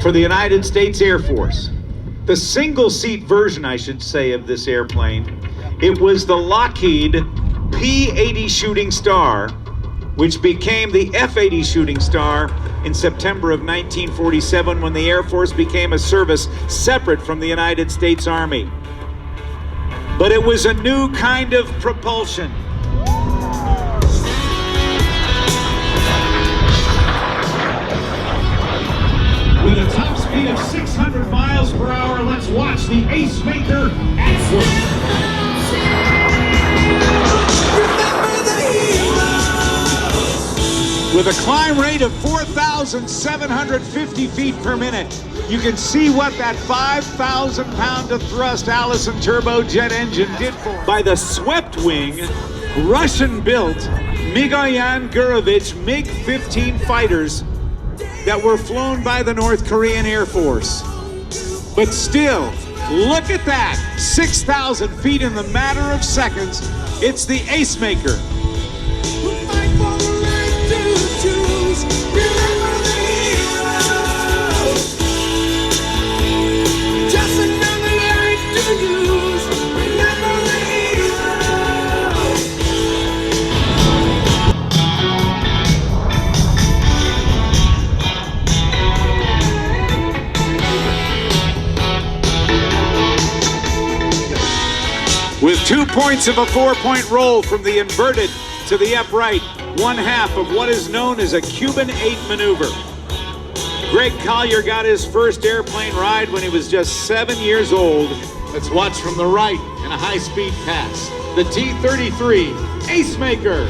for the United States Air Force. The single-seat version, I should say, of this airplane, it was the Lockheed P-80 Shooting Star, which became the F-80 Shooting Star in September of 1947 when the Air Force became a service separate from the United States Army. But it was a new kind of propulsion. With a top speed of 600 miles per hour, let's watch the Acemaker at work. With a climb rate of 4,750 feet per minute, you can see what that 5,000 pound of thrust Allison turbojet engine did for. By the swept wing, Russian-built Mikoyan Gurevich MiG-15 fighters that were flown by the North Korean Air Force. But still, look at that, 6,000 feet in the matter of seconds. It's the Acemaker. With 2 points of a 4-point roll from the inverted to the upright, one half of what is known as a Cuban 8 maneuver. Greg Colyer got his first airplane ride when he was just 7 years old. Let's watch from the right in a high-speed pass. The T-33 Acemaker.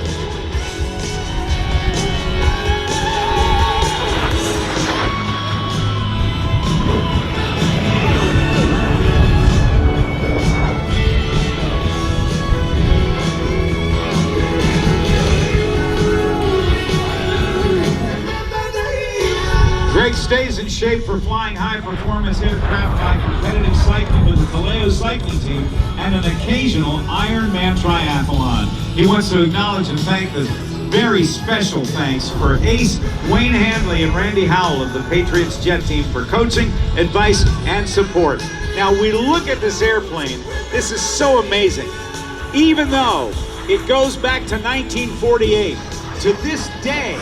Greg stays in shape for flying high-performance aircraft by competitive cycling with the Colyer cycling team and an occasional Ironman triathlon. He wants to acknowledge and thank the very special thanks for Ace, Wayne Handley, and Randy Howell of the Patriots Jet Team for coaching, advice, and support. Now, we look at this airplane. This is so amazing. Even though it goes back to 1948, to this day,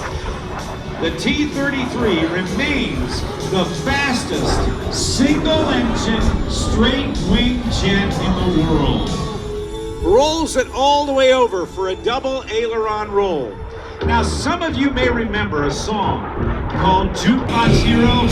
the T-33 remains the fastest single-engine straight-wing jet in the world. Rolls it all the way over for a double aileron roll. Now, some of you may remember a song called Jukebox Hero.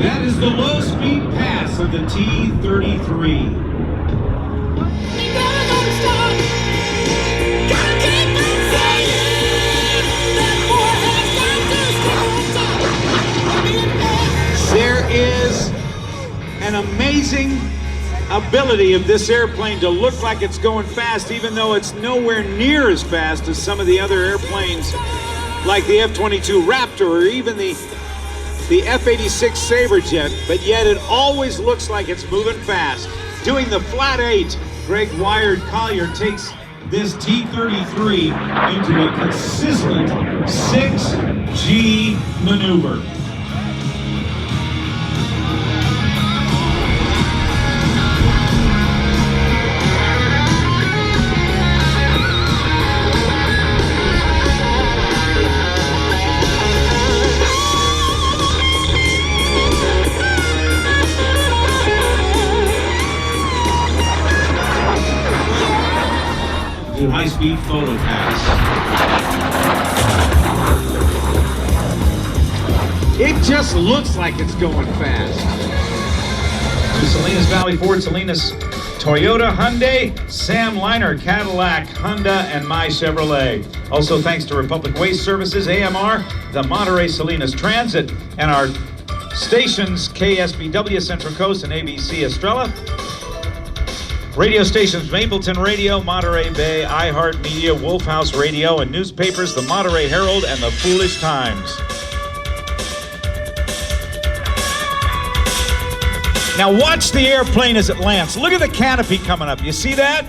That is the low-speed pass of the T-33. There is an amazing ability of this airplane to look like it's going fast, even though it's nowhere near as fast as some of the other airplanes like the F-22 Raptor or even the F-86 Saberjet, but yet it always looks like it's moving fast. Doing the flat 8, Greg Wired Colyer takes this T-33 into a consistent 6G maneuver. High-speed photo pass. It just looks like it's going fast. To Salinas Valley Ford, Salinas Toyota, Hyundai, Sam Liner, Cadillac, Honda, and My Chevrolet. Also thanks to Republic Waste Services, AMR, the Monterey Salinas Transit, and our stations KSBW Central Coast and ABC Estrella. Radio stations Mapleton Radio, Monterey Bay, iHeartMedia, Wolfhouse Radio, and newspapers the Monterey Herald and the Foolish Times. Now watch the airplane as it lands. Look at the canopy coming up. You see that?